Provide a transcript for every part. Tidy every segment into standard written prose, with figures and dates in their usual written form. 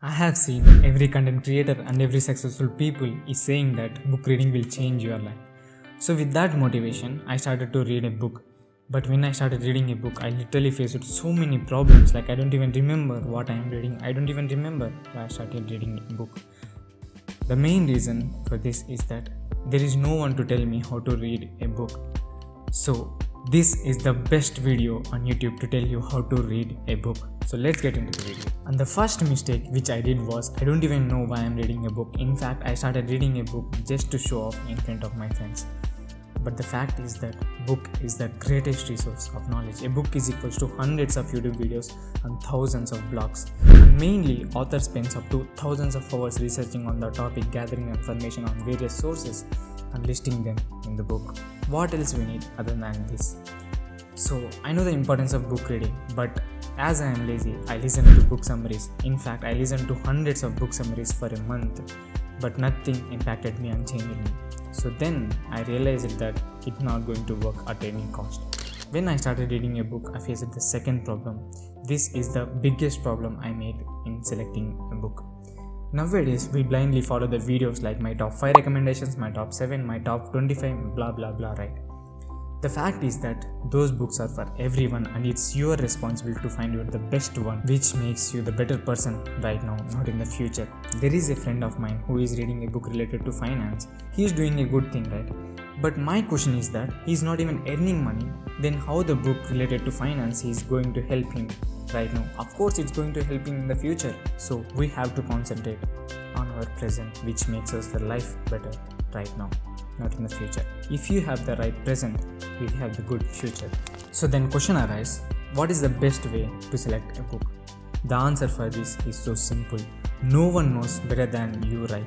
I have seen every content creator and every successful people is saying that book reading will change your life. So with that motivation, I started to read a book. But when I started reading a book, I literally faced so many problems. Like I don't even remember what I am reading. I don't even remember why I started reading a book. The main reason for this is that there is no one to tell me how to read a book. So this is the best video on YouTube to tell you how to read a book. So let's get into the video. And the first mistake which I did was I don't even know why I'm reading a book. In fact, I started reading a book just to show off in front of my friends. But the fact is that book is the greatest resource of knowledge. A book is equals to hundreds of YouTube videos and thousands of blogs. And mainly, author spends up to thousands of hours researching on the topic, gathering information on various sources and listing them in the book. What else we need other than this? So I know the importance of book reading, but as I am lazy, I listen to book summaries. In fact, I listened to hundreds of book summaries for a month, but nothing impacted me and changed me. So then I realized that it's not going to work at any cost. When I started reading a book, I faced the second problem. This is the biggest problem I made in selecting a book. Nowadays, we blindly follow the videos like my top 5 recommendations, my top 7, my top 25, blah blah blah, right? The fact is that those books are for everyone and it's your responsibility to find out the best one which makes you the better person right now, not in the future. There is a friend of mine who is reading a book related to finance. He is doing a good thing, right? But my question is that he is not even earning money. Then how the book related to finance is going to help him right now? Of course it's going to help him in the future. So we have to concentrate on our present, which makes us the life better right now, not in the future. If you have the right present, you have the good future. So then question arises, what is the best way to select a book? The answer for this is so simple. No one knows better than you, right?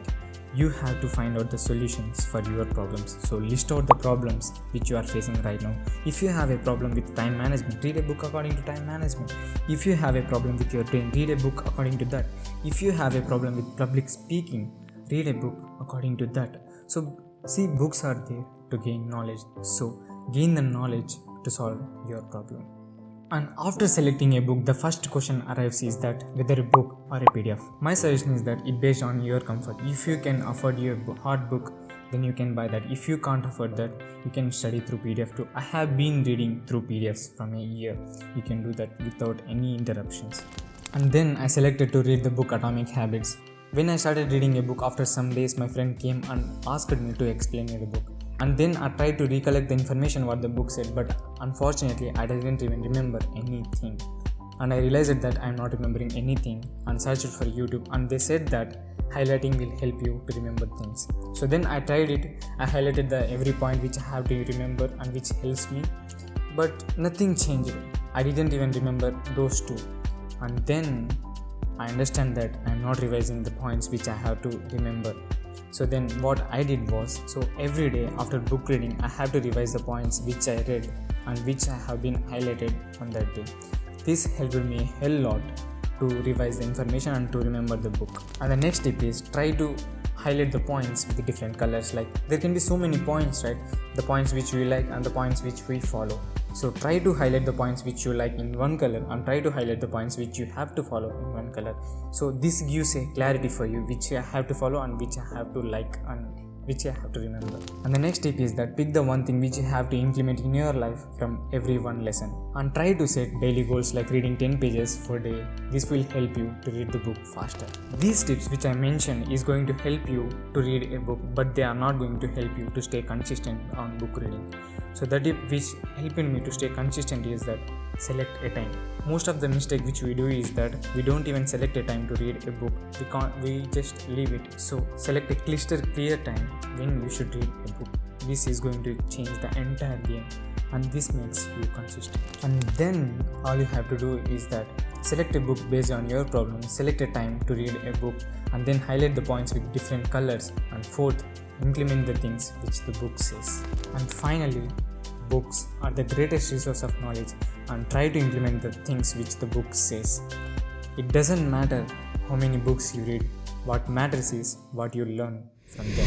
You have to find out the solutions for your problems. So list out the problems which you are facing right now. If you have a problem with time management, read a book according to time management. If you have a problem with your brain, read a book according to that. If you have a problem with public speaking, read a book according to that. So see, books are there to gain knowledge. So gain the knowledge to solve your problem. And after selecting a book, the first question arrives is that whether a book or a PDF. My suggestion is that it based on your comfort. If you can afford your hard book, then you can buy that. If you can't afford that, you can study through PDF too. I have been reading through PDFs from a year. You can do that without any interruptions. And then I selected to read the book Atomic Habits. When I started reading a book, after some days my friend came and asked me to explain me the book. And then I tried to recollect the information what the book said, but unfortunately I didn't even remember anything. And I realized that I am not remembering anything and searched for YouTube, and they said that highlighting will help you to remember things. So then I tried it. I highlighted every point which I have to remember and which helps me, but nothing changed. I didn't even remember those two. And then I understand that I am not revising the points which I have to remember. So then what I did was, so every day after book reading, I have to revise the points which I read and which I have been highlighted on that day. This helped me a hell lot to revise the information and to remember the book. And the next tip is try to highlight the points with the different colors. Like there can be so many points, right? The points which we like and the points which we follow. So try to highlight the points which you like in one color and try to highlight the points which you have to follow in one color. So this gives a clarity for you which I have to follow and which I have to like and which I have to remember. And the next tip is that pick the one thing which you have to implement in your life from every one lesson. And try to set daily goals like reading 10 pages per day. This will help you to read the book faster. These tips which I mentioned is going to help you to read a book, but they are not going to help you to stay consistent on book reading. So the tip which helping me to stay consistent is that select a time. Most of the mistake which we do is that we don't even select a time to read a book. We just leave it. So select a clear time when you should read a book. This is going to change the entire game, and this makes you consistent. And then all you have to do is that select a book based on your problem, select a time to read a book, and then highlight the points with different colors. And fourth, implement the things which the book says. And finally, books are the greatest resource of knowledge, and try to implement the things which the book says. It doesn't matter how many books you read, what matters is what you learn from them.